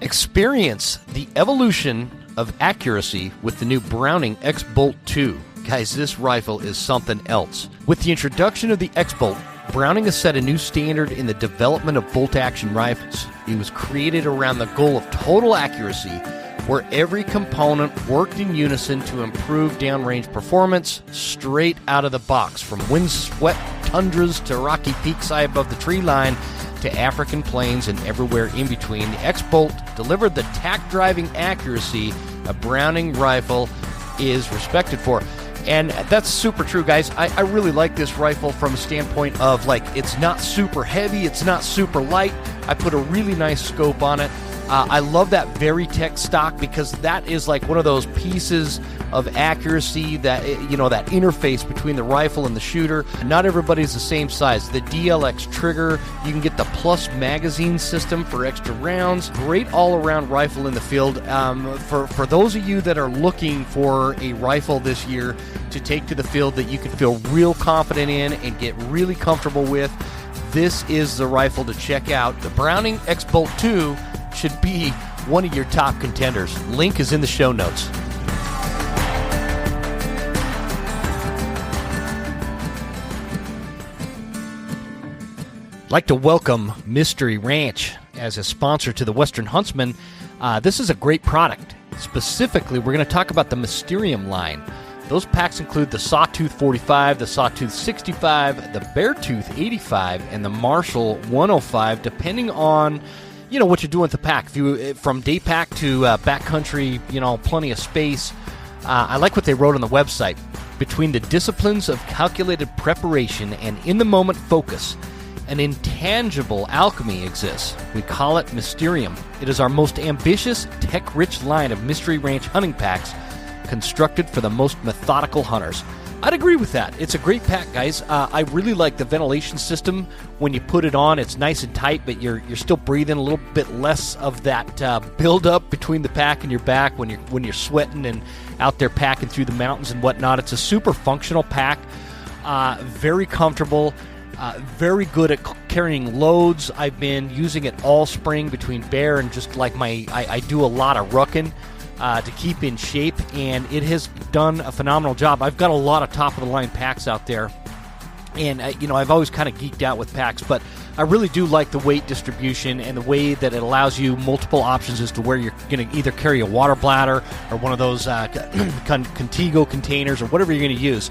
Experience the evolution of accuracy with the new Browning X-Bolt 2. Guys, this rifle is something else. With the introduction of the X-Bolt, Browning has set a new standard in the development of bolt-action rifles. It was created around the goal of total accuracy, where every component worked in unison to improve downrange performance straight out of the box, from windswept tundras to rocky peaks high above the tree line to African plains and everywhere in between. The X-Bolt delivered the tack-driving accuracy a Browning rifle is respected for. And that's super true, guys. I really like this rifle from a standpoint of, like, it's not super heavy, it's not super light. I put a really nice scope on it. I love that Veritech stock because that is like one of those pieces of accuracy that, that interface between the rifle and the shooter. Not everybody's the same size. The DLX trigger, you can get the Plus magazine system for extra rounds. Great all-around rifle in the field. For those of you that are looking for a rifle this year to take to the field that you can feel real confident in and get really comfortable with, this is the rifle to check out. The Browning X-Bolt 2 should be one of your top contenders. Link is in the show notes. I'd like to welcome Mystery Ranch as a sponsor to the Western Huntsman. This is a great product. Specifically, we're going to talk about the Mysterium line. Those packs include the Sawtooth 45, the Sawtooth 65, the Beartooth 85, and the Marshall 105, depending on what you're doing with the pack. If you from day pack to backcountry, plenty of space. I like what they wrote on the website. Between the disciplines of calculated preparation and in-the-moment focus, an intangible alchemy exists. We call it Mysterium. It is our most ambitious, tech-rich line of Mystery Ranch hunting packs constructed for the most methodical hunters. I'd agree with that. It's a great pack, guys. I really like the ventilation system. When you put it on, it's nice and tight, but you're still breathing a little bit less of that buildup between the pack and your back when you're sweating and out there packing through the mountains and whatnot. It's a super functional pack, very comfortable, very good at carrying loads. I've been using it all spring between bear and just like I do a lot of rucking to keep in shape, and it has done a phenomenal job. I've got a lot of top-of-the-line packs out there, and I've always kind of geeked out with packs, but I really do like the weight distribution and the way that it allows you multiple options as to where you're going to either carry a water bladder or one of those Contigo containers or whatever you're going to use.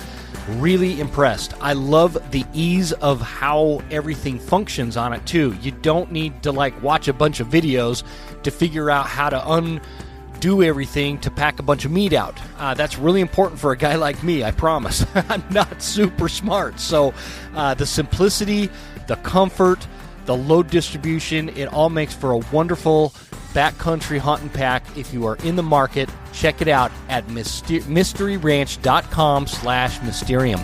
Really impressed. I love the ease of how everything functions on it, too. You don't need to watch a bunch of videos to figure out how to undo everything to pack a bunch of meat out. That's really important for a guy like me, I promise. I'm not super smart. So the simplicity, the comfort, the load distribution, it all makes for a wonderful backcountry hunting pack. If you are in the market, check it out at mysteryranch.com/Mysterium.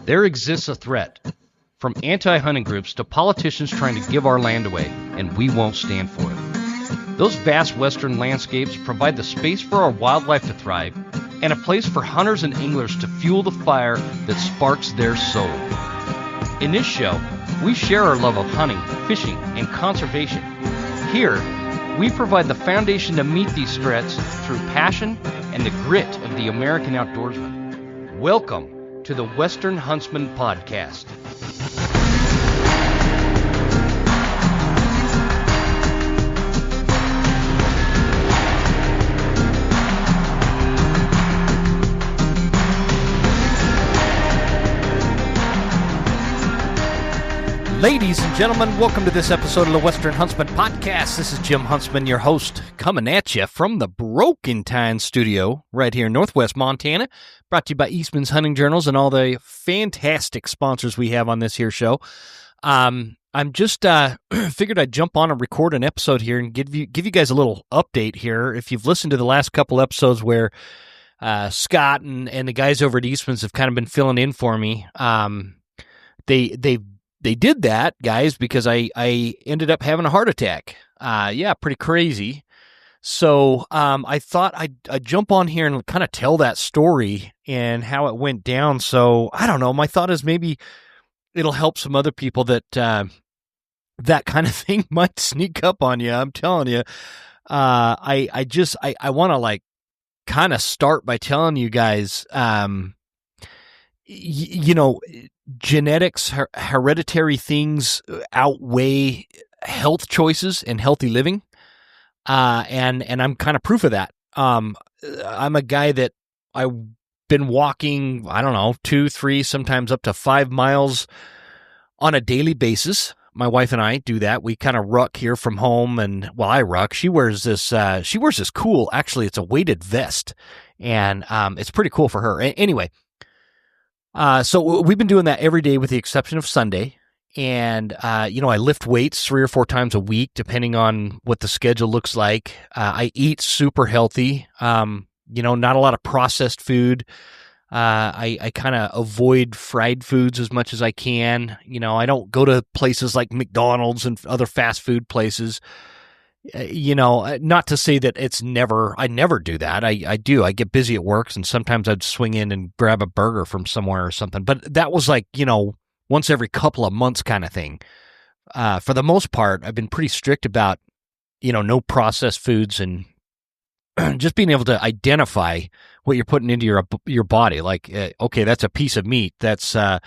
There exists a threat from anti-hunting groups to politicians trying to give our land away, and we won't stand for it. Those vast western landscapes provide the space for our wildlife to thrive and a place for hunters and anglers to fuel the fire that sparks their soul. In this show, we share our love of hunting, fishing, and conservation. Here, we provide the foundation to meet these threats through passion and the grit of the American outdoorsman. Welcome to the Western Huntsman Podcast. Ladies and gentlemen, welcome to this episode of the Western Huntsman Podcast. This is Jim Huntsman, your host, coming at you from the Broken Tine Studio right here in Northwest Montana, brought to you by Eastman's Hunting Journals and all the fantastic sponsors we have on this here show. I'm just figured I'd jump on and record an episode here and give you guys a little update here. If you've listened to the last couple episodes where Scott and the guys over at Eastman's have kind of been filling in for me, They did that, guys, because I ended up having a heart attack. Yeah, pretty crazy. So I thought I'd jump on here and kind of tell that story and how it went down. So I don't know. My thought is maybe it'll help some other people that that kind of thing might sneak up on you. I'm telling you. I want to like kind of start by telling you guys, you know, genetics, hereditary things outweigh health choices and healthy living. And I'm kind of proof of that. I'm a guy that I've been walking, I don't know, 2, 3, sometimes up to 5 miles on a daily basis. My wife and I do that. We kind of ruck here from home, and well, I ruck. She wears this cool, actually, it's a weighted vest, and it's pretty cool for her. Anyway, so we've been doing that every day with the exception of Sunday. And, you know, I lift weights 3 or 4 times a week, depending on what the schedule looks like. I eat super healthy, you know, not a lot of processed food. I kind of avoid fried foods as much as I can. You know, I don't go to places like McDonald's and other fast food places. You know, not to say that I never do that. I do. I get busy at work, and sometimes I'd swing in and grab a burger from somewhere or something. But that was like, you know, once every couple of months kind of thing. For the most part, I've been pretty strict about, you know, no processed foods and just being able to identify what you're putting into your body. Like, okay, that's a piece of meat. That's a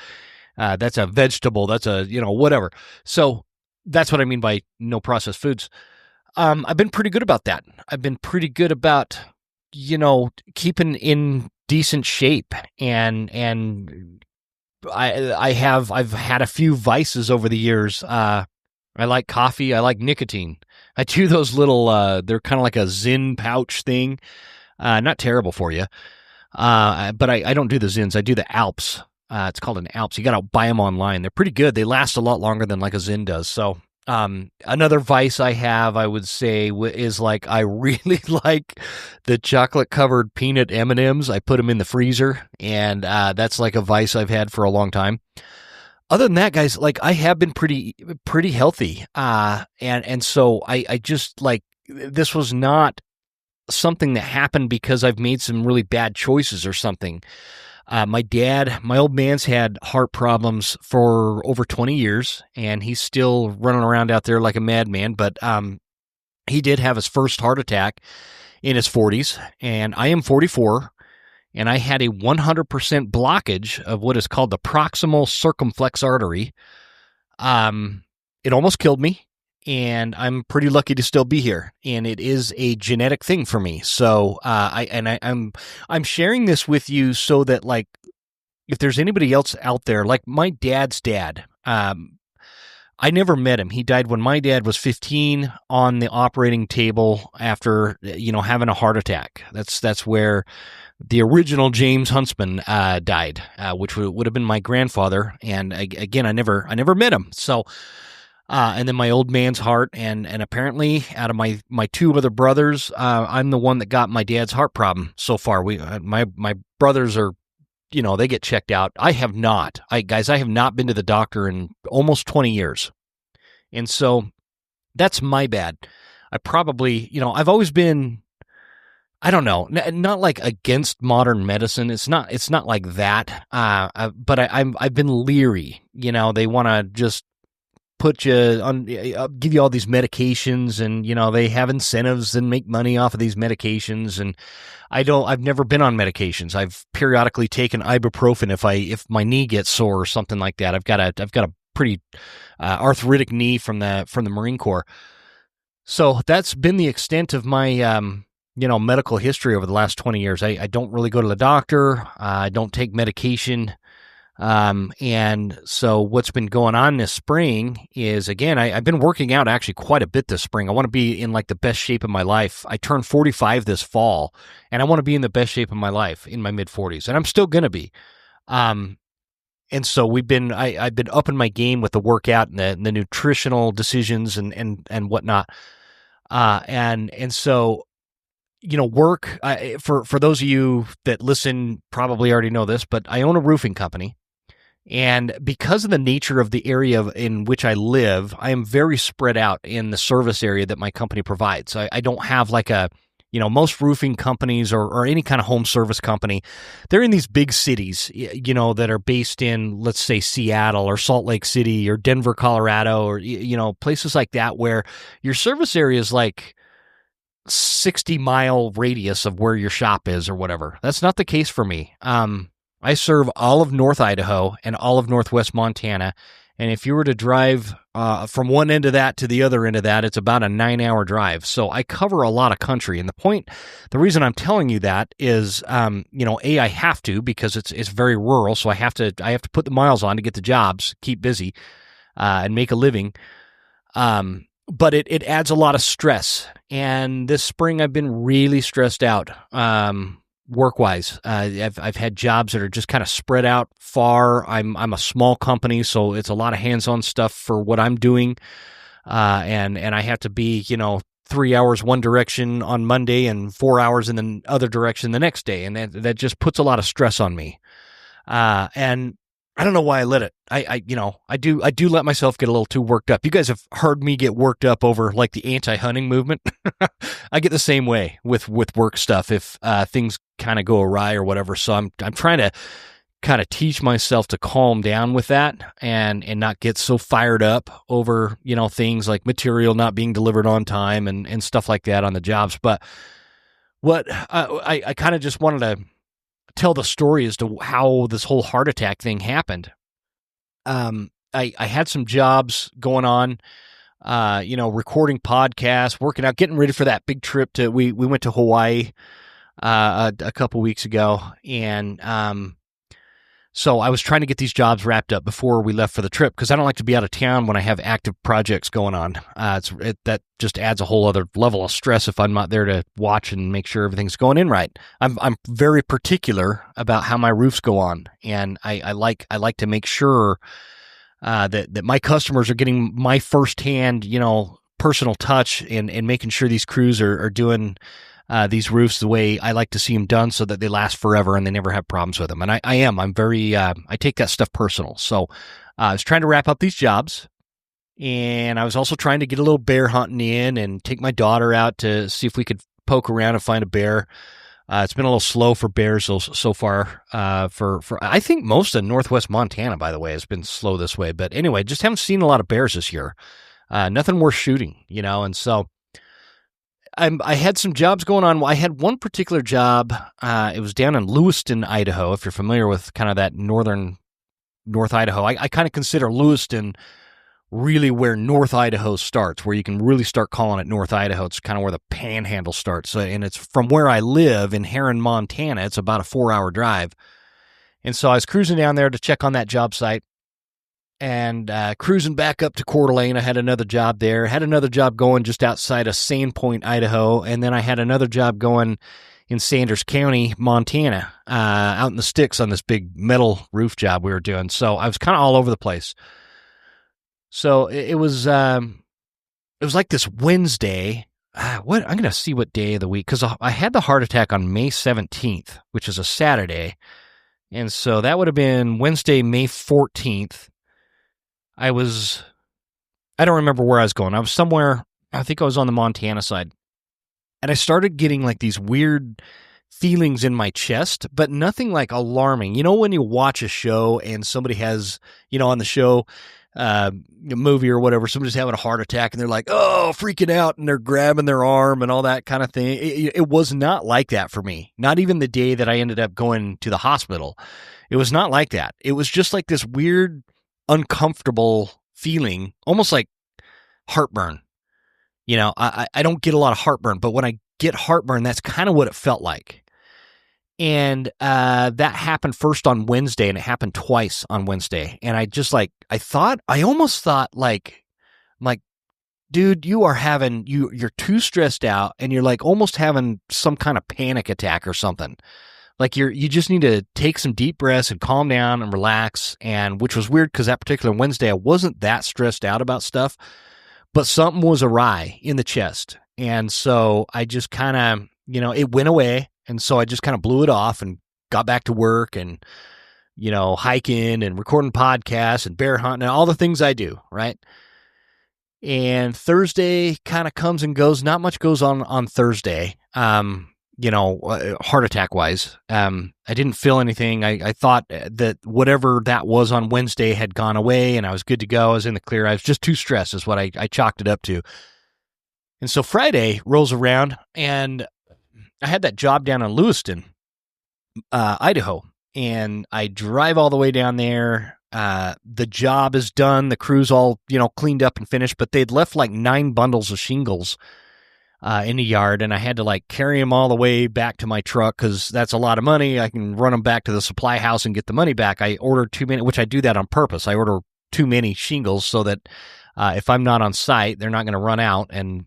vegetable. That's a, you know, whatever. So that's what I mean by no processed foods. I've been pretty good about that. I've been pretty good about, you know, keeping in decent shape, and I've had a few vices over the years. I like coffee. I like nicotine. I chew those little, they're kind of like a Zyn pouch thing. Not terrible for you. But I don't do the Zyns. I do the Alps. It's called an Alps. You got to buy them online. They're pretty good. They last a lot longer than like a Zyn does. So, another vice I have, I would say, is like, I really like the chocolate covered peanut M&Ms. I put them in the freezer, and that's like a vice I've had for a long time. Other than that, guys, like, I have been pretty healthy. And so I just, like, this was not something that happened because I've made some really bad choices or something. My old man's had heart problems for over 20 years, and he's still running around out there like a madman. But he did have his first heart attack in his 40s, and I am 44, and I had a 100% blockage of what is called the proximal circumflex artery. It almost killed me, and I'm pretty lucky to still be here. And it is a genetic thing for me. So I'm sharing this with you so that, like, if there's anybody else out there, like my dad's dad, I never met him. He died when my dad was 15 on the operating table after, you know, having a heart attack. That's where the original James Huntsman died, which would have been my grandfather. And again, I never met him. So, and then my old man's heart, and apparently out of my 2 other brothers, I'm the one that got my dad's heart problem so far. My brothers are, you know, they get checked out. I have not. I have not been to the doctor in almost 20 years. And so that's my bad. I probably, you know, I've always been, I don't know, not like against modern medicine. It's not like that. But I've been leery. You know, they want to just put you on, give you all these medications, and, you know, they have incentives and make money off of these medications. And I've never been on medications. I've periodically taken ibuprofen if my knee gets sore or something like that. I've got a pretty arthritic knee from the Marine Corps. So that's been the extent of my, you know, medical history over the last 20 years. I don't really go to the doctor. I don't take medication. And so what's been going on this spring is, again, I've been working out actually quite a bit this spring. I want to be in like the best shape of my life. I turned 45 this fall, and I want to be in the best shape of my life in my mid 40s, and I'm still going to be. And so I've been upping my game with the workout and the nutritional decisions and whatnot. And so, you know, work, for those of you that listen probably already know this, but I own a roofing company. And because of the nature of the area in which I live, I am very spread out in the service area that my company provides. I don't have like a Most roofing companies or any kind of home service company, they're in these big cities, that are based in, let's say, Seattle or Salt Lake City or Denver, Colorado, or, places like that where your service area is like 60-mile radius of where your shop is or whatever. That's not the case for me. I serve all of North Idaho and all of Northwest Montana. And if you were to drive from one end of that to the other end of that, it's about a 9-hour drive. So I cover a lot of country. And the reason I'm telling you that is, I have to, because it's very rural. So I have to put the miles on to get the jobs, keep busy, and make a living. But it adds a lot of stress. And this spring I've been really stressed out. Work-wise, I've had jobs that are just kind of spread out far. I'm a small company, so it's a lot of hands-on stuff for what I'm doing, and I have to be 3 hours one direction on Monday and 4 hours in the other direction the next day, and that just puts a lot of stress on me. And I don't know why I let it. I do let myself get a little too worked up. You guys have heard me get worked up over like the anti-hunting movement. I get the same way with work stuff if things kind of go awry or whatever. So I'm trying to kind of teach myself to calm down with that and not get so fired up over things like material not being delivered on time and stuff like that on the jobs. But what I kind of just wanted to tell the story as to how this whole heart attack thing happened. I had some jobs going on, recording podcasts, working out, getting ready for that big trip we went to Hawaii a couple weeks ago. And so I was trying to get these jobs wrapped up before we left for the trip, because I don't like to be out of town when I have active projects going on. That just adds a whole other level of stress if I'm not there to watch and make sure everything's going in right. I'm very particular about how my roofs go on, and I like to make sure that my customers are getting my firsthand, personal touch and making sure these crews are doing these roofs the way I like to see them done, so that they last forever and they never have problems with them. And I'm very, I take that stuff personal. So I was trying to wrap up these jobs, and I was also trying to get a little bear hunting in and take my daughter out to see if we could poke around and find a bear. It's been a little slow for bears so far. For I think most of Northwest Montana, by the way, has been slow this way. But anyway, just haven't seen a lot of bears this year. Nothing worth shooting, and so I had some jobs going on. I had one particular job. It was down in Lewiston, Idaho. If you're familiar with kind of that North Idaho, I kind of consider Lewiston really where North Idaho starts, where you can really start calling it North Idaho. It's kind of where the panhandle starts. And it's from where I live in Heron, Montana. It's about a 4-hour drive. And so I was cruising down there to check on that job site, and cruising back up to Coeur d'Alene. I had another job there. Had another job going just outside of Sandpoint, Idaho. And then I had another job going in Sanders County, Montana, out in the sticks on this big metal roof job we were doing. So I was kind of all over the place. So it was like this Wednesday. I'm going to see what day of the week, because I had the heart attack on May 17th, which is a Saturday. And so that would have been Wednesday, May 14th. I don't remember where I was going. I was somewhere, I think I was on the Montana side. And I started getting like these weird feelings in my chest, but nothing like alarming. When you watch a show and somebody has, on the show, a movie or whatever, somebody's having a heart attack and they're like, oh, freaking out, and they're grabbing their arm and all that kind of thing. It was not like that for me. Not even the day that I ended up going to the hospital. It was not like that. It was just like this weird, uncomfortable feeling, almost like heartburn. I don't get a lot of heartburn, but when I get heartburn, that's kind of what it felt like. And that happened first on Wednesday, and it happened twice on Wednesday. And I just I almost thought like, dude, you're too stressed out, and you're like almost having some kind of panic attack or something. Like you just need to take some deep breaths and calm down and relax. And which was weird, because that particular Wednesday, I wasn't that stressed out about stuff, but something was awry in the chest. And so I just kind of, it went away. And so I just kind of blew it off and got back to work and, hiking and recording podcasts and bear hunting and all the things I do, right? And Thursday kind of comes and goes. Not much goes on Thursday, heart attack wise. I didn't feel anything. I thought that whatever that was on Wednesday had gone away and I was good to go. I was in the clear. I was just too stressed is what I chalked it up to. And so Friday rolls around and I had that job down in Lewiston, Idaho. And I drive all the way down there. The job is done. The crew's all, cleaned up and finished, but they'd left like 9 bundles of shingles in the yard, and I had to like carry them all the way back to my truck because that's a lot of money. I can run them back to the supply house and get the money back. I ordered too many, which I do that on purpose. I order too many shingles so that if I'm not on site, they're not going to run out and,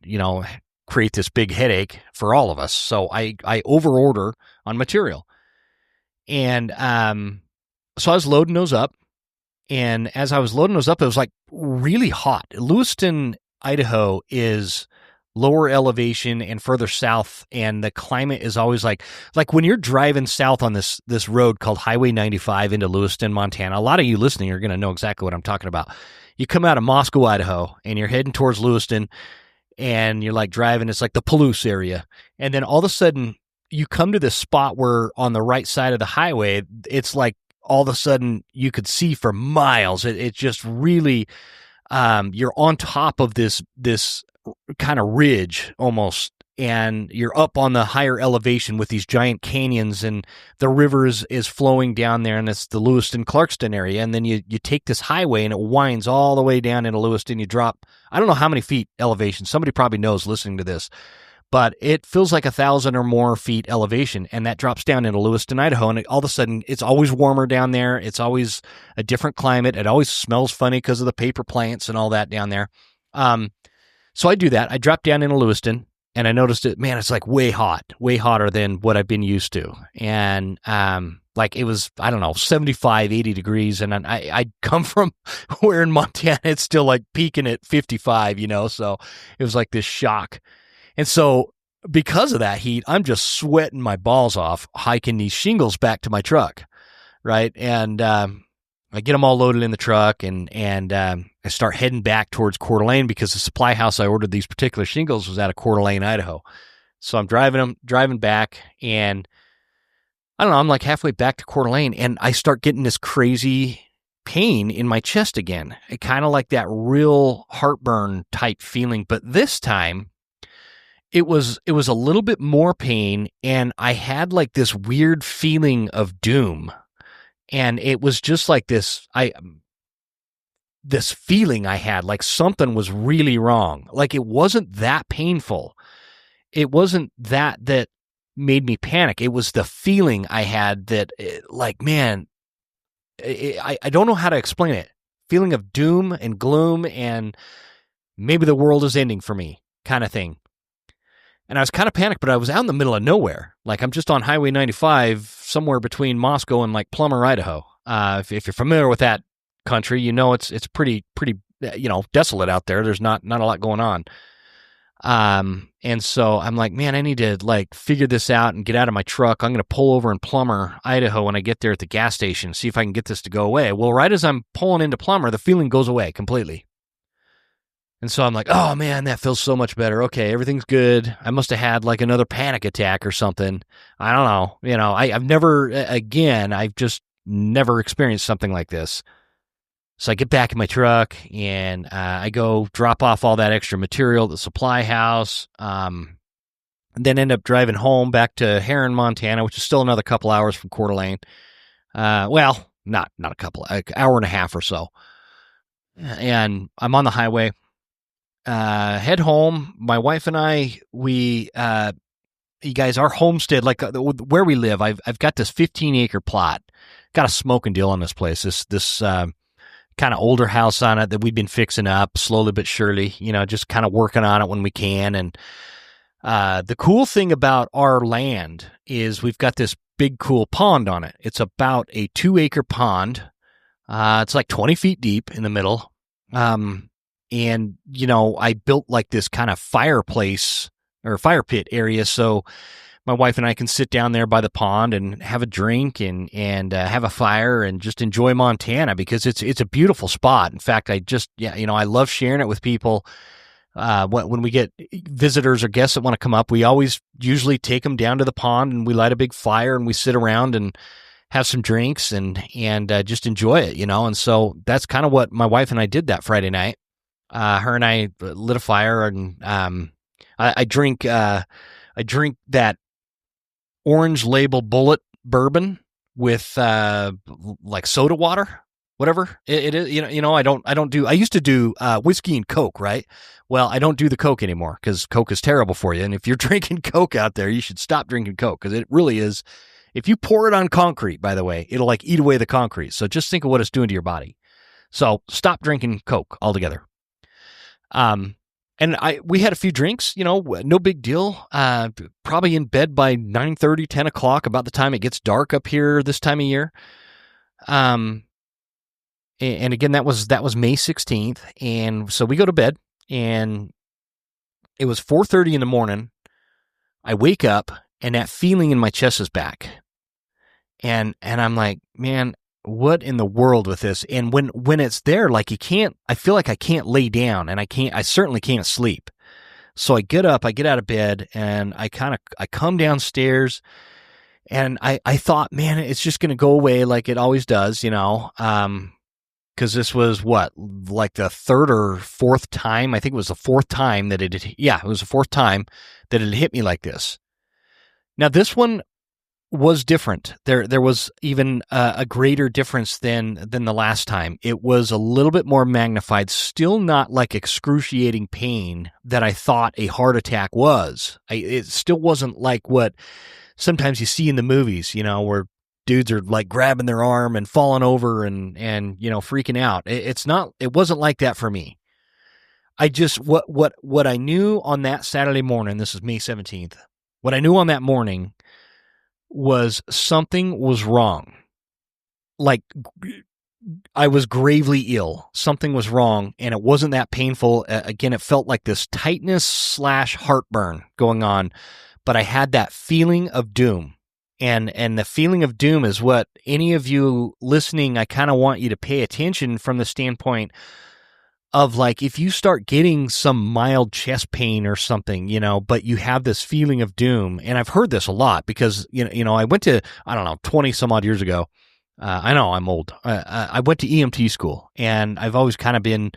create this big headache for all of us. So I overorder on material. And so I was loading those up. And as I was loading those up, it was like really hot. Lewiston, Idaho is lower elevation and further south, and the climate is always like when you're driving south on this road called Highway 95 into Lewiston, Montana. A lot of you listening are going to know exactly what I'm talking about. You come out of Moscow, Idaho, and you're heading towards Lewiston, and you're like driving. It's like the Palouse area, and then all of a sudden you come to this spot where on the right side of the highway, it's like all of a sudden you could see for miles. It just really, you're on top of this kind of ridge almost, and you're up on the higher elevation with these giant canyons, and the river is flowing down there, and it's the Lewiston-Clarkston area, and then you take this highway, and it winds all the way down into Lewiston. You drop, I don't know how many feet elevation. Somebody probably knows listening to this, but it feels like 1,000 or more feet elevation, and that drops down into Lewiston, Idaho, and all of a sudden, it's always warmer down there. It's always a different climate. It always smells funny because of the paper plants and all that down there. So I do that. I drop down into Lewiston, and I noticed it, man, it's like way hot, way hotter than what I've been used to. And like it was, I don't know, 75, 80 degrees, and I come from where in Montana, it's still like peaking at 55, so it was like this shock. And so because of that heat, I'm just sweating my balls off hiking these shingles back to my truck, right? And I get them all loaded in the truck, and I start heading back towards Coeur d'Alene because the supply house I ordered these particular shingles was out of Coeur d'Alene, Idaho. So I'm driving back, and I don't know, I'm like halfway back to Coeur d'Alene, and I start getting this crazy pain in my chest again. It kind of like that real heartburn type feeling, but this time it was a little bit more pain, and I had like this weird feeling of doom. And it was just like this feeling I had, like something was really wrong. Like it wasn't that painful. It wasn't that made me panic. It was the feeling I had that, like, man, I don't know how to explain it. Feeling of doom and gloom and maybe the world is ending for me kind of thing. And I was kind of panicked, but I was out in the middle of nowhere. Like I'm just on Highway 95, somewhere between Moscow and like Plummer, Idaho. If you're familiar with that country, it's pretty desolate out there. There's not a lot going on. And so I'm like, man, I need to like figure this out and get out of my truck. I'm going to pull over in Plummer, Idaho when I get there at the gas station, see if I can get this to go away. Well, right as I'm pulling into Plummer, the feeling goes away completely. And so I'm like, oh man, that feels so much better. Okay, everything's good. I must have had like another panic attack or something. I don't know. I've just never experienced something like this. So I get back in my truck and I go drop off all that extra material at the supply house. And then end up driving home back to Heron, Montana, which is still another couple hours from Coeur d'Alene. Well, not a couple, like an hour and a half or so. And I'm on the highway. Head home. My wife and I, you guys, our homestead, like where we live, I've got this 15-acre plot. Got a smoking deal on this place. This kind of older house on it that we've been fixing up slowly but surely. Just kind of working on it when we can. And the cool thing about our land is we've got this big cool pond on it. It's about a 2-acre pond. It's like 20 feet deep in the middle. And, I built like this kind of fireplace or fire pit area. So my wife and I can sit down there by the pond and have a drink and have a fire and just enjoy Montana because it's a beautiful spot. In fact, I love sharing it with people. When we get visitors or guests that want to come up, we always usually take them down to the pond and we light a big fire and we sit around and have some drinks and just enjoy it, And so that's kind of what my wife and I did that Friday night. Her and I lit a fire and I drink that orange label Bullet bourbon with like soda water, whatever it is. I used to do whiskey and Coke, right? Well, I don't do the Coke anymore because Coke is terrible for you. And if you're drinking Coke out there, you should stop drinking Coke because it really is. If you pour it on concrete, by the way, it'll like eat away the concrete. So just think of what it's doing to your body. So stop drinking Coke altogether. And we had a few drinks, no big deal. Probably in bed by 9:30, 10 o'clock, about the time it gets dark up here this time of year. And again, that was May 16th. And so we go to bed and it was 4:30 in the morning. I wake up and that feeling in my chest is back. And I'm like, man, what in the world with this? And when it's there, like I feel like I can't lay down and I certainly can't sleep. So I get up, I get out of bed and I come downstairs and I thought, man, it's just going to go away like it always does, cause this was like the third or fourth time. I think it was the fourth time that it was the fourth time that it hit me like this. Now this one was different. There was even a greater difference than the last time. It was a little bit more magnified, still not like excruciating pain that I thought a heart attack was. It still wasn't like what sometimes you see in the movies, where dudes are like grabbing their arm and falling over and freaking out. It wasn't like that for me. I just, what I knew on that Saturday morning, this is May 17th, what I knew on that morning was something was wrong. Like I was gravely ill. Something was wrong and it wasn't that painful. Again, it felt like this tightness / heartburn going on, but I had that feeling of doom. And the feeling of doom is what any of you listening, I kind of want you to pay attention from the standpoint of like, if you start getting some mild chest pain or something, but you have this feeling of doom. And I've heard this a lot because, I went to, 20 some odd years ago. I know I'm old. I went to EMT school and I've always kind of been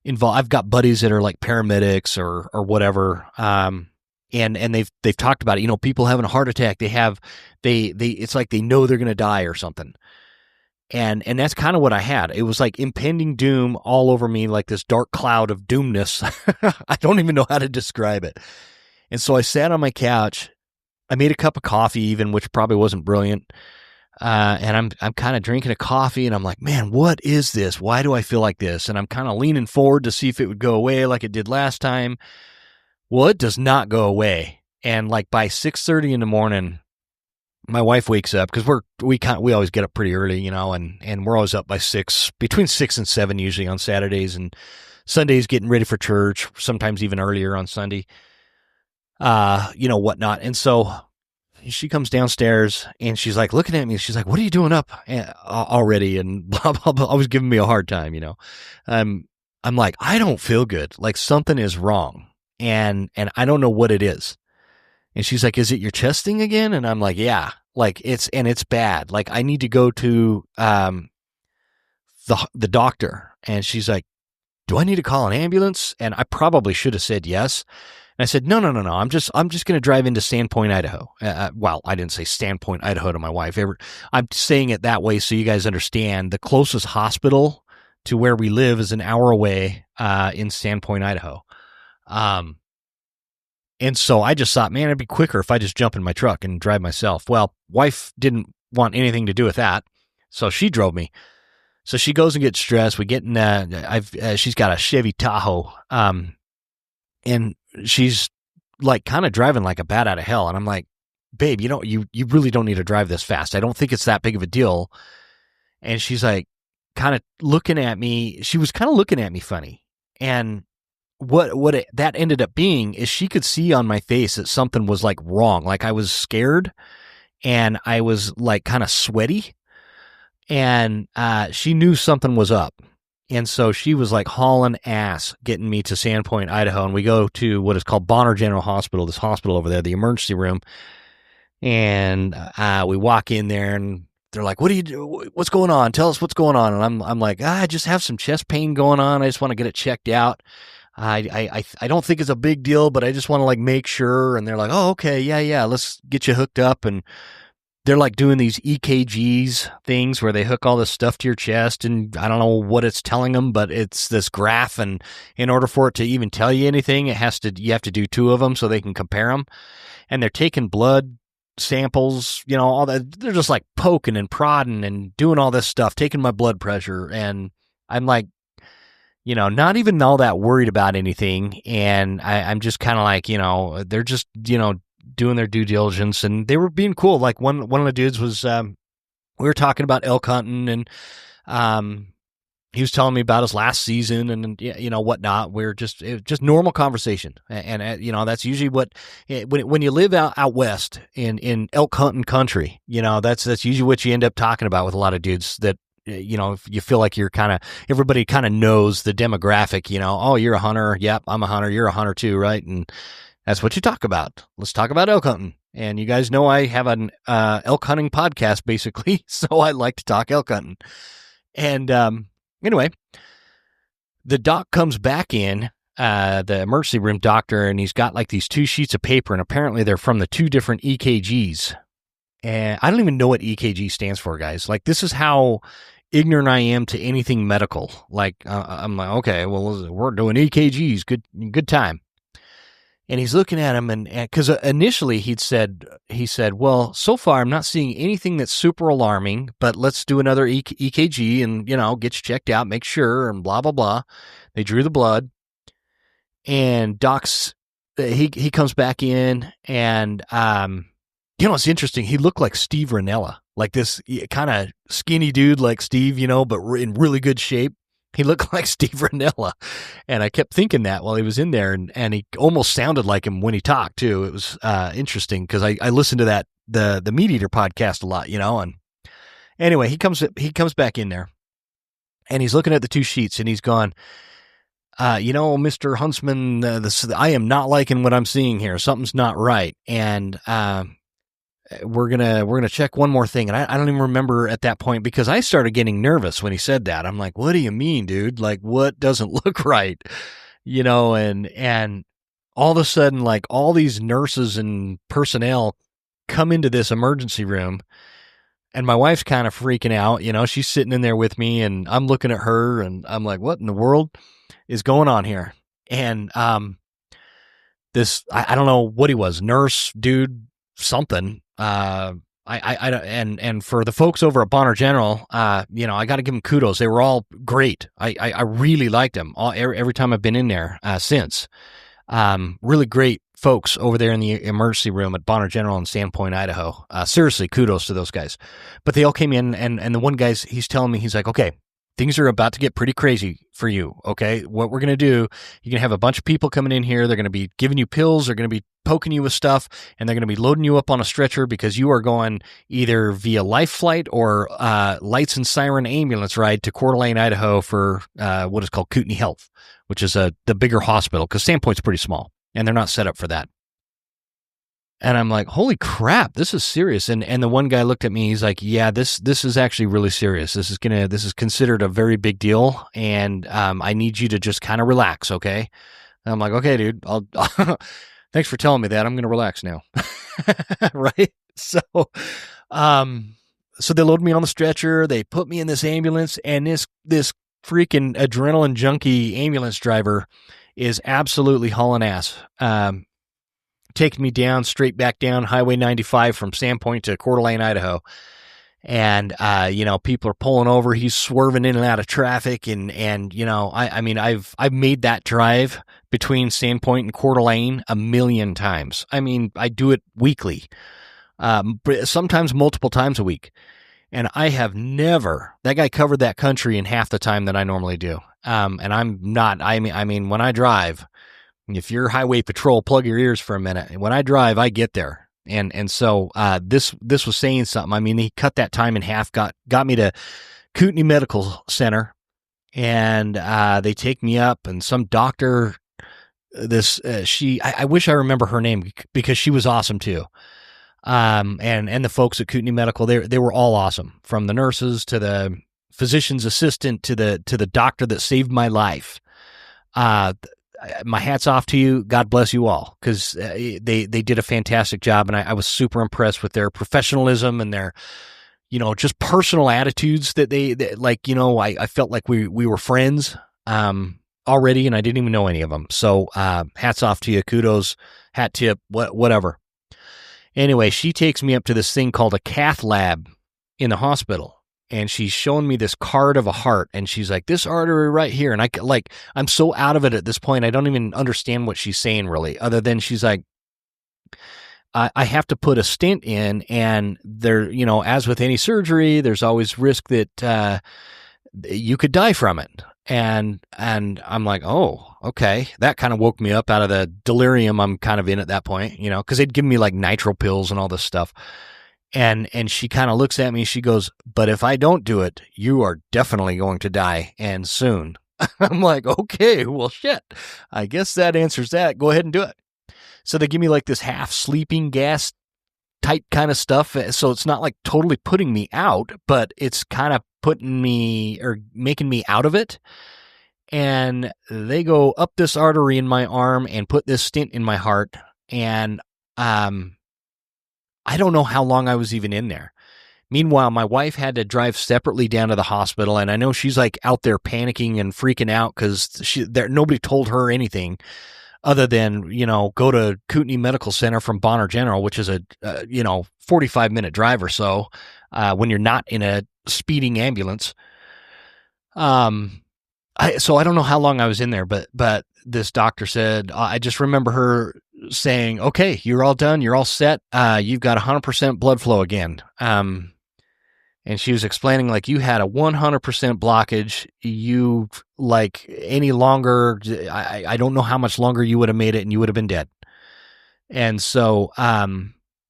involved. I've got buddies that are like paramedics or whatever. And they've talked about it. People having a heart attack, it's like they know they're going to die or something. And that's kind of what I had. It was like impending doom all over me, like this dark cloud of doomness. I don't even know how to describe it. And so I sat on my couch. I made a cup of coffee even, which probably wasn't brilliant. And I'm kind of drinking a coffee and I'm like, man, what is this? Why do I feel like this? And I'm kind of leaning forward to see if it would go away like it did last time. Well, it does not go away. And like by 6:30 in the morning, my wife wakes up because we always get up pretty early, and we're always up by between 6 and 7 usually on Saturdays and Sundays, getting ready for church, sometimes even earlier on Sunday, whatnot. And so she comes downstairs and she's like looking at me. She's like, "What are you doing up already?" And blah, blah, blah, always giving me a hard time, I'm like, I don't feel good. Like something is wrong. And I don't know what it is. And she's like, "Is it your chest thing again?" And I'm like, "Yeah, like it's bad. Like I need to go to, the doctor." And she's like, "Do I need to call an ambulance?" And I probably should have said yes. And I said, no. I'm just going to drive into Sandpoint, Idaho. Well, I didn't say Sandpoint, Idaho to my wife. I'm saying it that way so you guys understand. The closest hospital to where we live is an hour away, in Sandpoint, Idaho. And so I just thought, man, it'd be quicker if I just jump in my truck and drive myself. Well, wife didn't want anything to do with that, so she drove me. So she goes and gets dressed. We get in. She's got a Chevy Tahoe, and she's like kind of driving like a bat out of hell. And I'm like, "Babe, you really don't need to drive this fast. I don't think it's that big of a deal." And she's like, kind of looking at me. She was kind of looking at me funny, and that ended up being is she could see on my face that something was like wrong. Like I was scared and I was like kind of sweaty, and she knew something was up. And so she was like hauling ass getting me to Sandpoint, Idaho. And we go to what is called Bonner General Hospital, this hospital over there, the emergency room. And we walk in there and they're like, "What do you do? What's going on? Tell us what's going on." And I'm like, "I just have some chest pain going on. I just want to get it checked out. I don't think it's a big deal, but I just want to like make sure." And they're like, "Oh, okay. Yeah. Let's get you hooked up." And they're like doing these EKGs things where they hook all this stuff to your chest, and I don't know what it's telling them, but it's this graph. And in order for it to even tell you anything, you have to do two of them so they can compare them. And they're taking blood samples, all that. They're just like poking and prodding and doing all this stuff, taking my blood pressure. And I'm like, not even all that worried about anything. And I'm just kind of like, they're just, doing their due diligence, and they were being cool. Like one of the dudes was, we were talking about elk hunting, and he was telling me about his last season and whatnot. It was just normal conversation, and that's usually what when you live out west in elk hunting country, that's usually what you end up talking about with a lot of dudes that. If you feel like everybody kind of knows the demographic, oh, you're a hunter. Yep, I'm a hunter. You're a hunter too, right? And that's what you talk about. Let's talk about elk hunting. And you guys know I have an elk hunting podcast, basically, so I like to talk elk hunting. And anyway, the doc comes back in, the emergency room doctor, and he's got like these 2 sheets of paper, and apparently they're from the 2 different EKGs. And I don't even know what EKG stands for, guys. Like, this is how ignorant I am to anything medical. Like, I'm like, okay, well, we're doing EKGs. Good time. And he's looking at him, and because initially he said, well, so far I'm not seeing anything that's super alarming, but let's do another EKG and, get you checked out, make sure, and blah, blah, blah. They drew the blood, and Doc's, he comes back in, and, it's interesting. He looked like Steve Ranella, like this kind of skinny dude like Steve, but in really good shape. He looked like Steve Ranella. And I kept thinking that while he was in there, and he almost sounded like him when he talked too. It was interesting because I listened to that, the Meat Eater podcast a lot, and anyway, he comes back in there, and he's looking at the 2 sheets, and he's gone, Mr. Huntsman, I am not liking what I'm seeing here. Something's not right. And we're gonna check one more thing. And I don't even remember at that point, because I started getting nervous when he said that. I'm like, what do you mean, dude? Like, what doesn't look right? And all of a sudden, like, all these nurses and personnel come into this emergency room, and my wife's kind of freaking out. She's sitting in there with me, and I'm looking at her, and I'm like, what in the world is going on here? And this, I don't know what he was, nurse, dude, something. And for the folks over at Bonner General, I got to give them kudos. They were all great. I really liked them every time I've been in there since. Really great folks over there in the emergency room at Bonner General in Sandpoint, Idaho. Seriously, kudos to those guys. But they all came in, and the one guy's, he's telling me, he's like, okay, things are about to get pretty crazy for you, okay? What we're going to do, you're going to have a bunch of people coming in here. They're going to be giving you pills. They're going to be poking you with stuff, and they're going to be loading you up on a stretcher because you are going either via life flight or lights and siren ambulance ride to Coeur d'Alene, Idaho for what is called Kootenai Health, which is the bigger hospital, because Sandpoint's pretty small, and they're not set up for that. And I'm like, holy crap, this is serious. And the one guy looked at me, he's like, yeah, this is actually really serious. This is considered a very big deal, and I need you to just kind of relax, okay? And I'm like, okay, dude, I'll thanks for telling me that. I'm going to relax now. Right? So they load me on the stretcher, they put me in this ambulance, and this freaking adrenaline junkie ambulance driver is absolutely hauling ass. Taking me straight back down Highway 95 from Sandpoint to Coeur d'Alene, Idaho. And, people are pulling over. He's swerving in and out of traffic. And I've made that drive between Sandpoint and Coeur d'Alene a million times. I mean, I do it weekly, sometimes multiple times a week. And I have never, that guy covered that country in half the time that I normally do. And I'm not. I mean, when I drive, if you're highway patrol, plug your ears for a minute. When I drive, I get there. So this was saying something. I mean, he cut that time in half. Got me to Kootenai Medical Center, and they take me up, and some doctor. I wish I remember her name because she was awesome too. And the folks at Kootenai Medical, they were all awesome, from the nurses to the physician's assistant to the doctor that saved my life. My hat's off to you. God bless you all, because they did a fantastic job, and I was super impressed with their professionalism and their, just personal attitudes that they like. I felt like we were friends already, and I didn't even know any of them. So hats off to you, kudos, hat tip, whatever. Anyway, she takes me up to this thing called a cath lab in the hospital, and she's showing me this card of a heart, and she's like, this artery right here. And I'm so out of it at this point, I don't even understand what she's saying really, other than she's like, I have to put a stent in, and there, as with any surgery, there's always risk that you could die from it. And I'm like, oh, okay. That kind of woke me up out of the delirium I'm kind of in at that point, because they'd given me like nitro pills and all this stuff. And she kind of looks at me, she goes, but if I don't do it, you are definitely going to die, and soon. I'm like, okay, well, shit. I guess that answers that. Go ahead and do it. So they give me like this half sleeping gas type kind of stuff. So it's not like totally putting me out, but it's kind of putting me or making me out of it. And they go up this artery in my arm and put this stent in my heart. And I don't know how long I was even in there. Meanwhile, my wife had to drive separately down to the hospital, and I know she's like out there panicking and freaking out because nobody told her anything other than, go to Kootenai Medical Center from Bonner General, which is a 45-minute drive or so when you're not in a speeding ambulance. So I don't know how long I was in there, but this doctor said, I just remember her saying, okay, you're all done. You're all set. You've got 100% blood flow again. And she was explaining, like, you had a 100% blockage. You, like, any longer, I don't know how much longer you would have made it, and you would have been dead. And so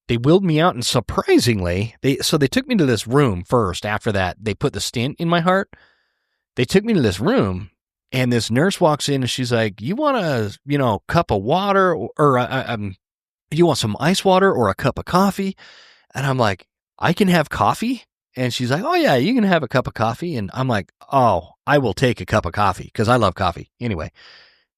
they wheeled me out, and surprisingly, they took me to this room first. After that, they put the stent in my heart. They took me to this room, and this nurse walks in, and she's like, you want a, cup of water, or you want some ice water or a cup of coffee? And I'm like, I can have coffee? And she's like, oh, yeah, you can have a cup of coffee. And I'm like, oh, I will take a cup of coffee because I love coffee. Anyway,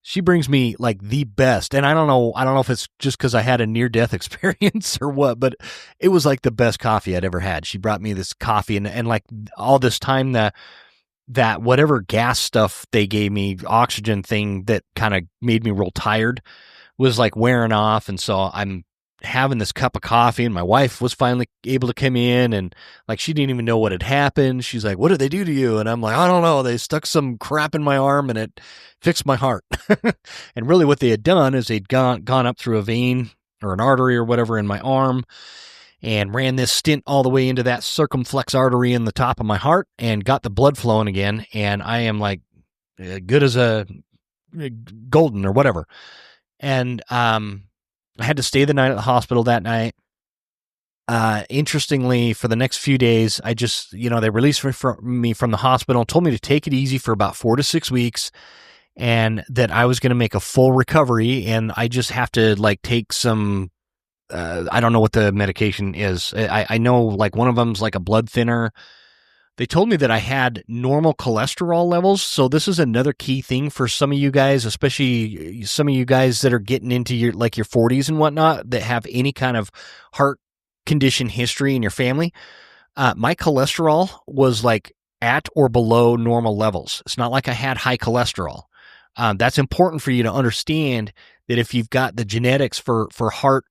she brings me like the best. And I don't know if it's just because I had a near-death experience or what, but it was like the best coffee I'd ever had. She brought me this coffee, and like all this time that whatever gas stuff they gave me, oxygen thing that kind of made me real tired, was like wearing off. And so I'm having this cup of coffee, and my wife was finally able to come in, and like she didn't even know what had happened. She's like, what did they do to you? And I'm like, I don't know. They stuck some crap in my arm, and it fixed my heart. And really what they had done is they'd gone up through a vein or an artery or whatever in my arm, and ran this stent all the way into that circumflex artery in the top of my heart, and got the blood flowing again. And I am like good as a golden or whatever. And I had to stay the night at the hospital that night. Interestingly, for the next few days, I just, they released me from the hospital and told me to take it easy for about 4 to 6 weeks, and that I was going to make a full recovery. And I just have to like take some, I don't know what the medication is. I know like one of them's like a blood thinner. They told me that I had normal cholesterol levels. So this is another key thing for some of you guys, especially some of you guys that are getting into your 40s and whatnot, that have any kind of heart condition history in your family. My cholesterol was like at or below normal levels. It's not like I had high cholesterol. That's important for you to understand, that if you've got the genetics for heart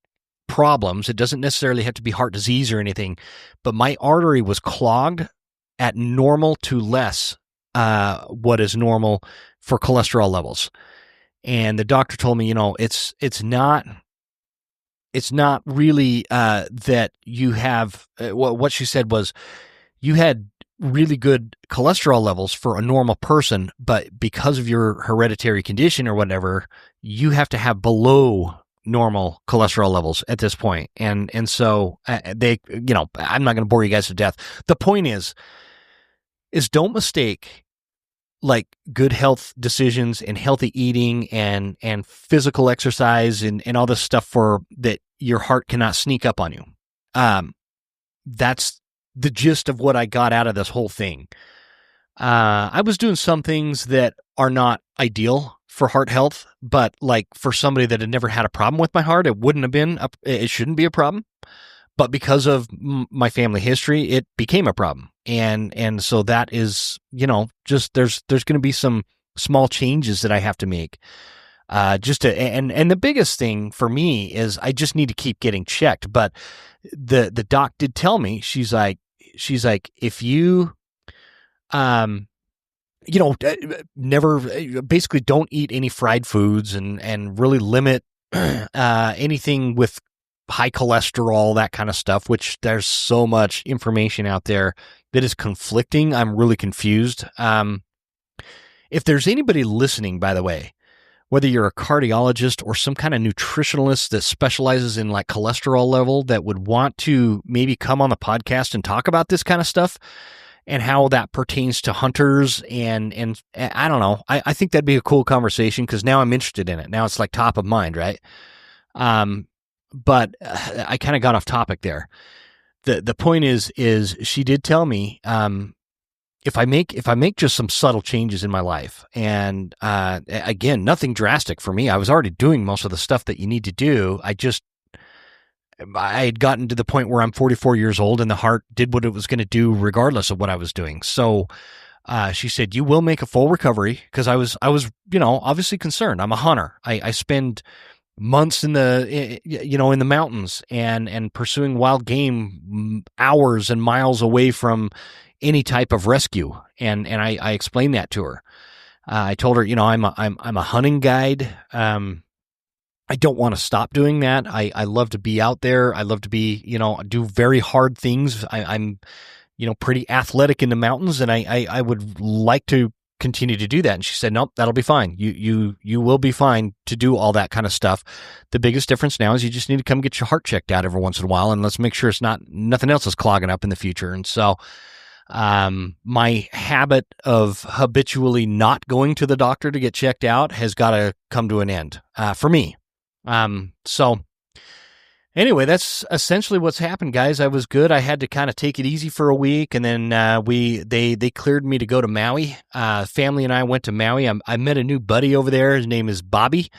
problems, it doesn't necessarily have to be heart disease or anything, but my artery was clogged at normal to less what is normal for cholesterol levels. And the doctor told me, it's not really that you have, what she said was, you had really good cholesterol levels for a normal person, but because of your hereditary condition or whatever, you have to have below normal cholesterol levels at this point. And so they, I'm not going to bore you guys to death. The point is don't mistake like good health decisions and healthy eating and physical exercise and all this stuff for that your heart cannot sneak up on you. That's the gist of what I got out of this whole thing. I was doing some things that are not ideal for heart health, but like for somebody that had never had a problem with my heart, it wouldn't have been, it shouldn't be a problem. But because of my family history, it became a problem. And so that is, just there's going to be some small changes that I have to make. And the biggest thing for me is I just need to keep getting checked. But the doc did tell me, she's like, if you, never basically don't eat any fried foods and really limit anything with high cholesterol, that kind of stuff, which there's so much information out there that is conflicting. I'm really confused. If there's anybody listening, by the way, whether you're a cardiologist or some kind of nutritionalist that specializes in like cholesterol level that would want to maybe come on the podcast and talk about this kind of stuff and how that pertains to hunters and I don't know. I think that'd be a cool conversation because now I'm interested in it. Now it's like top of mind, right? But I kind of got off topic there. The point is she did tell me if I make just some subtle changes in my life, and again, nothing drastic for me. I was already doing most of the stuff that you need to do. I had gotten to the point where I'm 44 years old, and the heart did what it was going to do regardless of what I was doing. So she said, "You will make a full recovery," because I was obviously concerned. I'm a hunter. I spend months in the mountains and pursuing wild game, hours and miles away from any type of rescue. And I explained that to her. I told her, I'm a hunting guide. I don't want to stop doing that. I love to be out there. I love to be, do very hard things. I'm pretty athletic in the mountains, and I would like to continue to do that. And she said, nope, that'll be fine. You will be fine to do all that kind of stuff. The biggest difference now is you just need to come get your heart checked out every once in a while, and let's make sure nothing else is clogging up in the future. And so, my habit of habitually not going to the doctor to get checked out has got to come to an end, for me. So anyway, that's essentially what's happened, guys. I was good. I had to kind of take it easy for a week, and then they cleared me to go to Maui. Family and I went to Maui. I met a new buddy over there. His name is Bobby.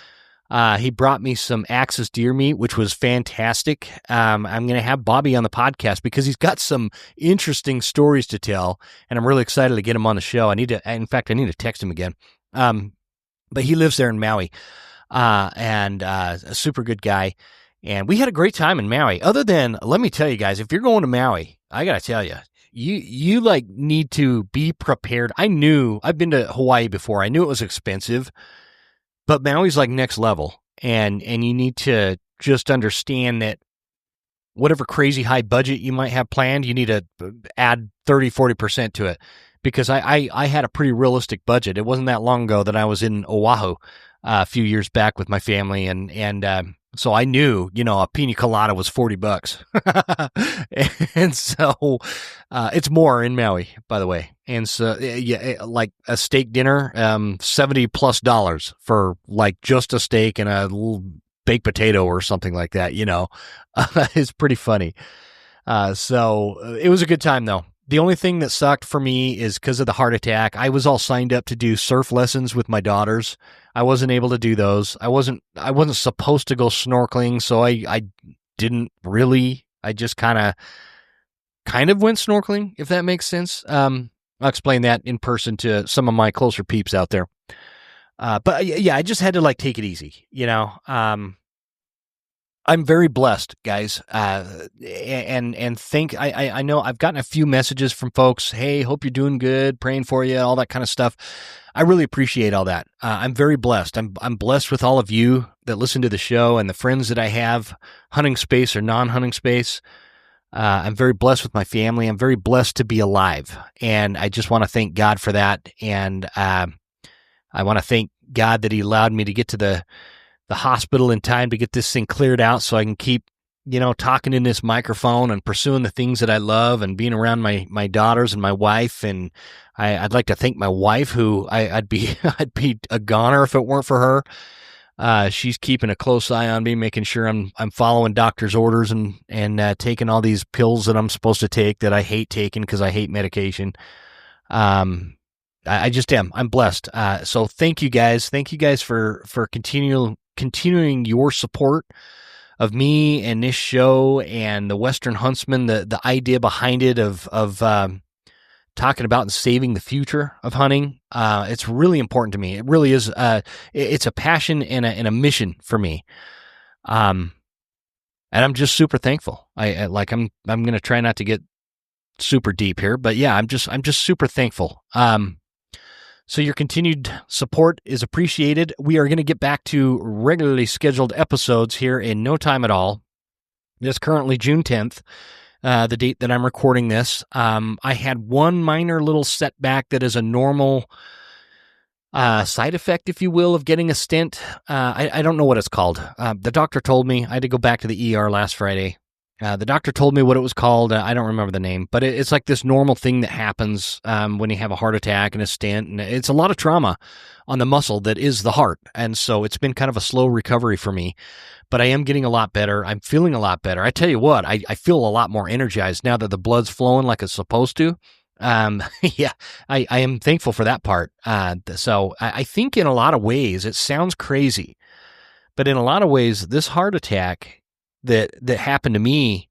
He brought me some Axis deer meat, which was fantastic. I'm going to have Bobby on the podcast because he's got some interesting stories to tell, and I'm really excited to get him on the show. I need to text him again. But he lives there in Maui, and a super good guy. And we had a great time in Maui. Other than, let me tell you guys, if you're going to Maui, I got to tell you, you like need to be prepared. I've been to Hawaii before. I knew it was expensive, but Maui's like next level. And you need to just understand that whatever crazy high budget you might have planned, you need to add 30-40% to it. Because I had a pretty realistic budget. It wasn't that long ago that I was in Oahu a few years back with my family, and so I knew, a pina colada was $40. And so, it's more in Maui, by the way. And so, yeah, like a steak dinner, $70+ for like just a steak and a little baked potato or something like that, it's pretty funny. So it was a good time though. The only thing that sucked for me is because of the heart attack. I was all signed up to do surf lessons with my daughters. I wasn't able to do those. I wasn't supposed to go snorkeling, so I didn't really. I just kind of went snorkeling, if that makes sense. I'll explain that in person to some of my closer peeps out there. But yeah, I just had to like take it easy, I'm very blessed, guys. And think I know I've gotten a few messages from folks. Hey, hope you're doing good, praying for you, all that kind of stuff. I really appreciate all that. I'm very blessed. I'm blessed with all of you that listen to the show and the friends that I have, hunting space or non-hunting space. I'm very blessed with my family. I'm very blessed to be alive. And I just want to thank God for that. And I want to thank God that he allowed me to get to the hospital in time to get this thing cleared out so I can keep, talking in this microphone and pursuing the things that I love and being around my daughters and my wife. And I'd like to thank my wife, who I'd be a goner if it weren't for her. She's keeping a close eye on me, making sure I'm following doctor's orders and taking all these pills that I'm supposed to take that I hate taking because I hate medication. I just am. I'm blessed. So thank you guys. Thank you guys for continuing your support of me and this show and the Western Huntsman, the idea behind it of talking about and saving the future of hunting. It's really important to me. It really is. It's a passion and a mission for me. And I'm just super thankful. I'm going to try not to get super deep here, but yeah, I'm just super thankful. So your continued support is appreciated. We are going to get back to regularly scheduled episodes here in no time at all. It's currently June 10th, the date that I'm recording this. I had one minor little setback that is a normal side effect, if you will, of getting a stent. I don't know what it's called. The doctor told me. I had to go back to the ER last Friday. The doctor told me what it was called. I don't remember the name, but it's like this normal thing that happens when you have a heart attack and a stent, and it's a lot of trauma on the muscle that is the heart. And so it's been kind of a slow recovery for me, but I am getting a lot better. I'm feeling a lot better. I tell you what, I feel a lot more energized now that the blood's flowing like it's supposed to. Yeah, I am thankful for that part. So I think in a lot of ways, it sounds crazy, but in a lot of ways, this heart attack that happened to me,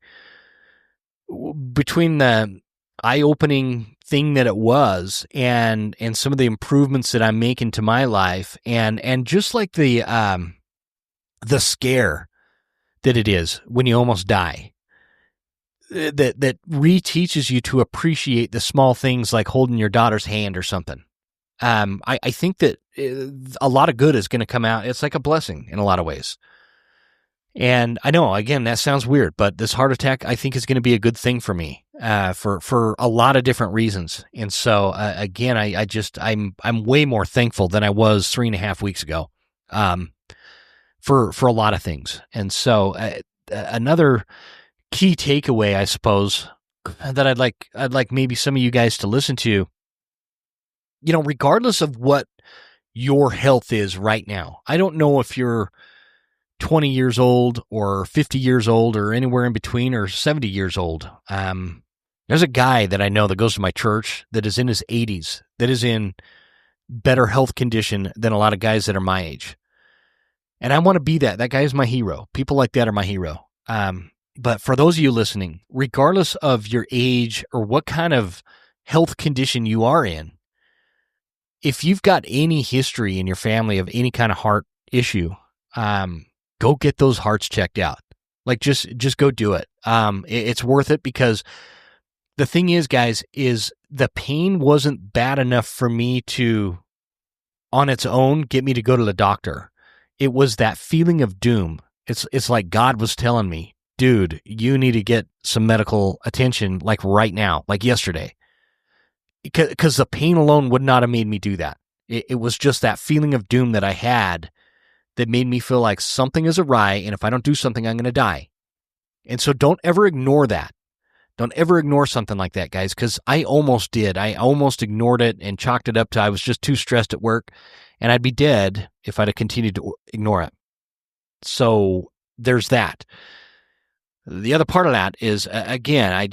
between the eye-opening thing that it was and some of the improvements that I'm making to my life and just like the scare that it is when you almost die, that reteaches you to appreciate the small things like holding your daughter's hand or something. I think that a lot of good is going to come out. It's like a blessing in a lot of ways. And I know, again, that sounds weird, but this heart attack, I think, is going to be a good thing for me, for a lot of different reasons. And so, again, I'm way more thankful than I was 3.5 weeks ago, for a lot of things. And so, another key takeaway, I suppose, that I'd like maybe some of you guys to listen to, regardless of what your health is right now. I don't know if you're 20 years old or 50 years old or anywhere in between or 70 years old. There's a guy that I know that goes to my church that is in his 80s, that is in better health condition than a lot of guys that are my age. And I want to be that. That guy is my hero. People like that are my hero. But for those of you listening, regardless of your age or what kind of health condition you are in, if you've got any history in your family of any kind of heart issue, go get those hearts checked out. Like just go do it. It's worth it, because the thing is, guys, is the pain wasn't bad enough for me to, on its own, get me to go to the doctor. It was that feeling of doom. It's like God was telling me, dude, you need to get some medical attention, like right now, like yesterday. Because the pain alone would not have made me do that. It was just that feeling of doom that I had that made me feel like something is awry, and if I don't do something, I'm going to die. And so don't ever ignore that. Don't ever ignore something like that, guys, because I almost did. I almost ignored it and chalked it up to I was just too stressed at work, and I'd be dead if I'd have continued to ignore it. So there's that. The other part of that is, again, I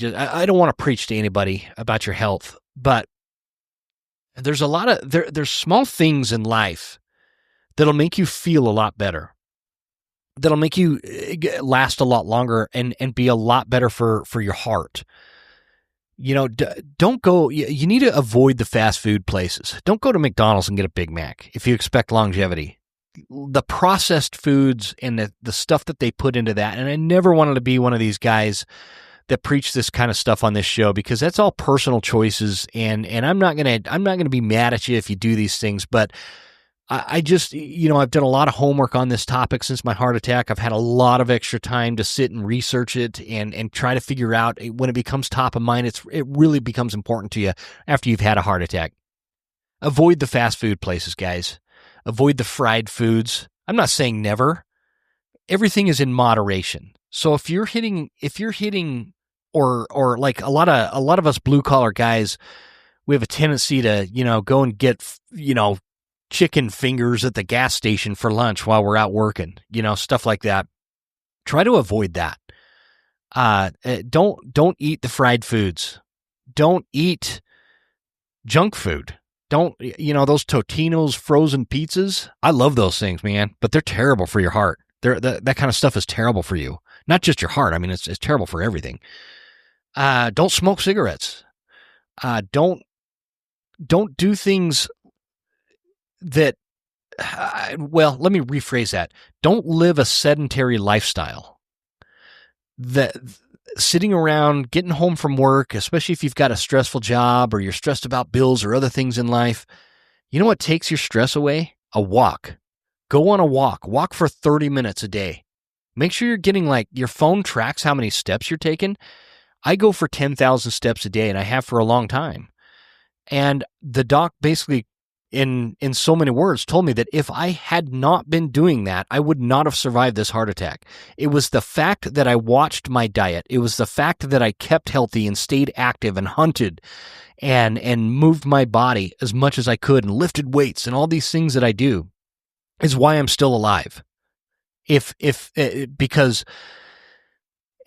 don't want to preach to anybody about your health, but there's a lot of, there's small things in life that'll make you feel a lot better, that'll make you last a lot longer and be a lot better for your heart. Don't go, you need to avoid the fast food places. Don't go to McDonald's and get a Big Mac if you expect longevity. The processed foods and the stuff that they put into that, and I never wanted to be one of these guys that preach this kind of stuff on this show, because that's all personal choices, and I'm not gonna be mad at you if you do these things, but I just, I've done a lot of homework on this topic since my heart attack. I've had a lot of extra time to sit and research it and try to figure out when it becomes top of mind. It really becomes important to you after you've had a heart attack. Avoid the fast food places, guys. Avoid the fried foods. I'm not saying never. Everything is in moderation. So if you're hitting, or like a lot of us blue collar guys, we have a tendency to, go and get, chicken fingers at the gas station for lunch while we're out working, stuff like that. Try to avoid that. Don't eat the fried foods. Don't eat junk food. Don't, those Totino's frozen pizzas. I love those things, man, but they're terrible for your heart. That kind of stuff is terrible for you. Not just your heart. I mean, it's terrible for everything. Don't smoke cigarettes. Don't do things that, let me rephrase that. Don't live a sedentary lifestyle. That sitting around, getting home from work, especially if you've got a stressful job or you're stressed about bills or other things in life, you know what takes your stress away? A walk. Go on a walk. Walk for 30 minutes a day. Make sure you're getting, your phone tracks how many steps you're taking. I go for 10,000 steps a day, and I have for a long time. And the doc basically, in so many words, told me that if I had not been doing that, I would not have survived this heart attack. It was the fact that I watched my diet. It was the fact that I kept healthy and stayed active and hunted and moved my body as much as I could and lifted weights and all these things that I do is why I'm still alive. Because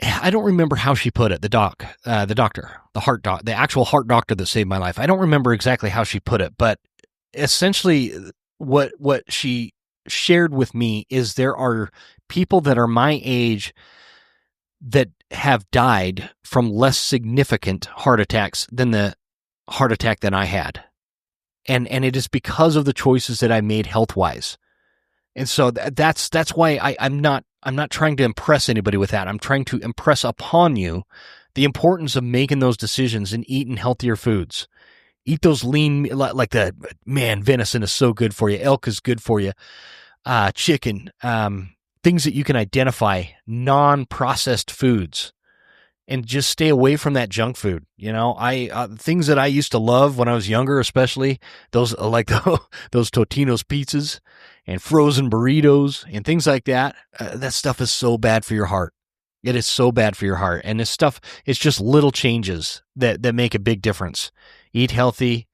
I don't remember how she put it, the actual heart doctor that saved my life. I don't remember exactly how she put it, but essentially what she shared with me is there are people that are my age that have died from less significant heart attacks than the heart attack that I had. And it is because of the choices that I made health-wise. And so that's why I'm not trying to impress anybody with that. I'm trying to impress upon you the importance of making those decisions and eating healthier foods. Eat those lean, venison is so good for you. Elk is good for you. Chicken, things that you can identify, non-processed foods, and just stay away from that junk food. Things that I used to love when I was younger, especially those those Totino's pizzas and frozen burritos and things like that. That stuff is so bad for your heart. It is so bad for your heart. And this stuff, it's just little changes that make a big difference. Eat healthy.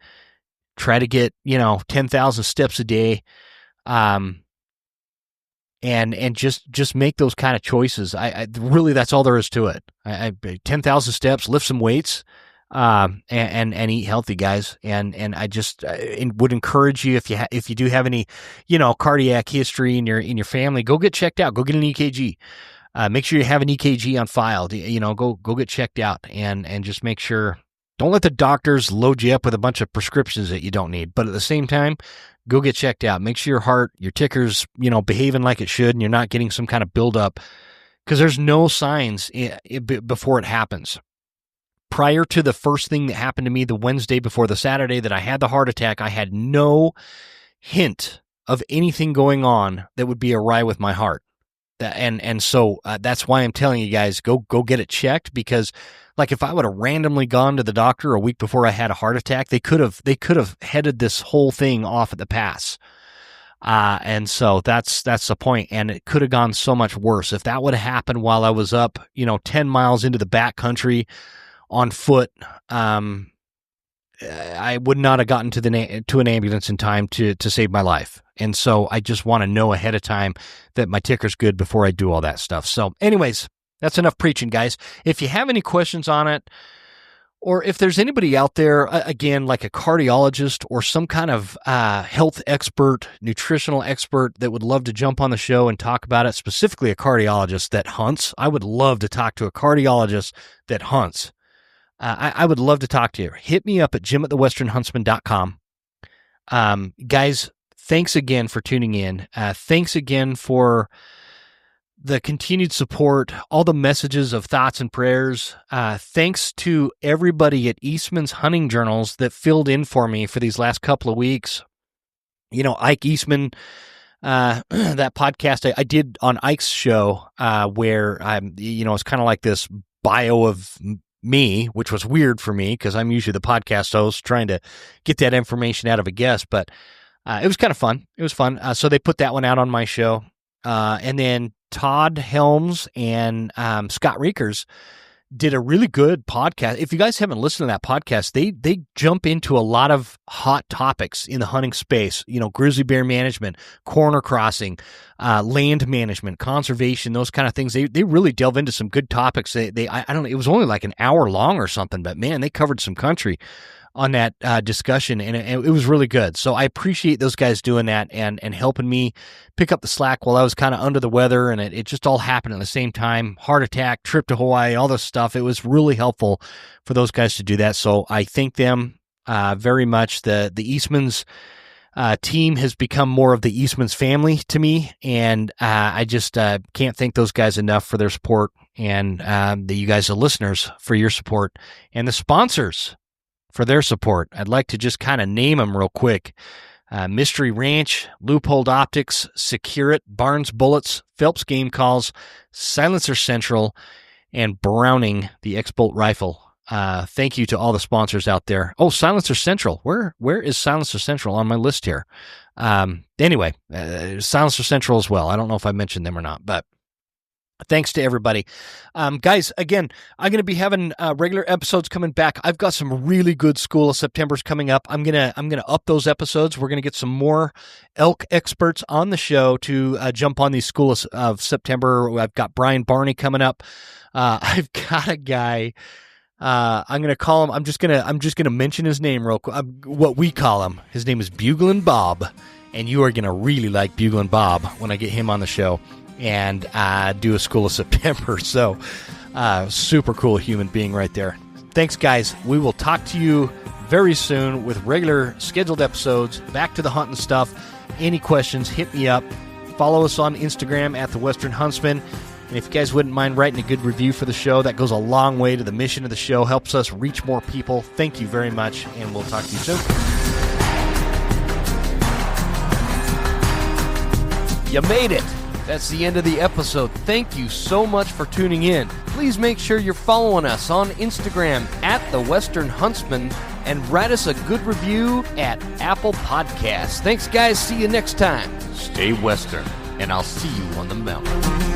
Try to get, 10,000 steps a day. And just make those kind of choices. I really, that's all there is to it. 10,000 steps, lift some weights, and eat healthy, guys. And I just would encourage you, if you do have any, cardiac history in your family, go get checked out. Go get an EKG. Make sure you have an EKG on file. Go get checked out and just make sure. Don't let the doctors load you up with a bunch of prescriptions that you don't need. But at the same time, go get checked out. Make sure your heart, your ticker's, behaving like it should, and you're not getting some kind of buildup, because there's no signs before it happens. Prior to the first thing that happened to me the Wednesday before the Saturday that I had the heart attack, I had no hint of anything going on that would be awry with my heart. So that's why I'm telling you guys, go get it checked, because if I would have randomly gone to the doctor a week before I had a heart attack, they could have headed this whole thing off at the pass. And so that's the point. And it could have gone so much worse. If that would have happened while I was up, 10 miles into the back country on foot, I would not have gotten to an ambulance in time to save my life. And so I just want to know ahead of time that my ticker's good before I do all that stuff. So anyways, that's enough preaching, guys. If you have any questions on it, or if there's anybody out there, again, like a cardiologist or some kind of health expert, nutritional expert that would love to jump on the show and talk about it, specifically a cardiologist that hunts, I would love to talk to a cardiologist that hunts. I would love to talk to you. Hit me up at jim@thewesternhuntsman.com. Guys, thanks again for tuning in. Thanks again for the continued support, all the messages of thoughts and prayers. Thanks to everybody at Eastman's Hunting Journals that filled in for me for these last couple of weeks. Ike Eastman, that podcast I did on Ike's show, where it's kind of like this bio of me, which was weird for me because I'm usually the podcast host trying to get that information out of a guest, but it was kind of fun. It was fun. So they put that one out on my show. And then Todd Helms and Scott Reekers did a really good podcast. If you guys haven't listened to that podcast, they jump into a lot of hot topics in the hunting space, grizzly bear management, corner crossing, land management, conservation, those kind of things. They really delve into some good topics. I don't know, it was only like an hour long or something, but man, they covered some country on that discussion, and it was really good. So I appreciate those guys doing that and helping me pick up the slack while I was kind of under the weather, and it just all happened at the same time. Heart attack, trip to Hawaii, all this stuff. It was really helpful for those guys to do that. So I thank them very much. The Eastman's team has become more of the Eastman's family to me, and I just can't thank those guys enough for their support, and you guys, the listeners, for your support, and the sponsors for their support. I'd like to just kind of name them real quick. Mystery Ranch, Leupold Optics, Secure It, Barnes Bullets, Phelps Game Calls, Silencer Central, and Browning, the X-Bolt Rifle. Thank you to all the sponsors out there. Oh, Silencer Central. Where is Silencer Central on my list here? Anyway, Silencer Central as well. I don't know if I mentioned them or not, but thanks to everybody. Guys, again, I'm going to be having regular episodes coming back. I've got some really good School of September's coming up. I'm going to up those episodes. We're going to get some more elk experts on the show to jump on these School of September. I've got Brian Barney coming up. I've got a guy, I'm going to call him, I'm just going to mention his name real quick. What we call him. His name is Buglin Bob, and you are going to really like Buglin Bob when I get him on the show and do a School of September. So super cool human being right there. Thanks, guys. We will talk to you very soon with regular scheduled episodes. Back to the hunting stuff. Any questions, hit me up. Follow us on Instagram at The Western Huntsman. And if you guys wouldn't mind writing a good review for the show, that goes a long way to the mission of the show, helps us reach more people. Thank you very much, and we'll talk to you soon. You made it. That's the end of the episode. Thank you so much for tuning in. Please make sure you're following us on Instagram at The Western Huntsman, and write us a good review at Apple Podcasts. Thanks, guys. See you next time. Stay Western, and I'll see you on the mountain.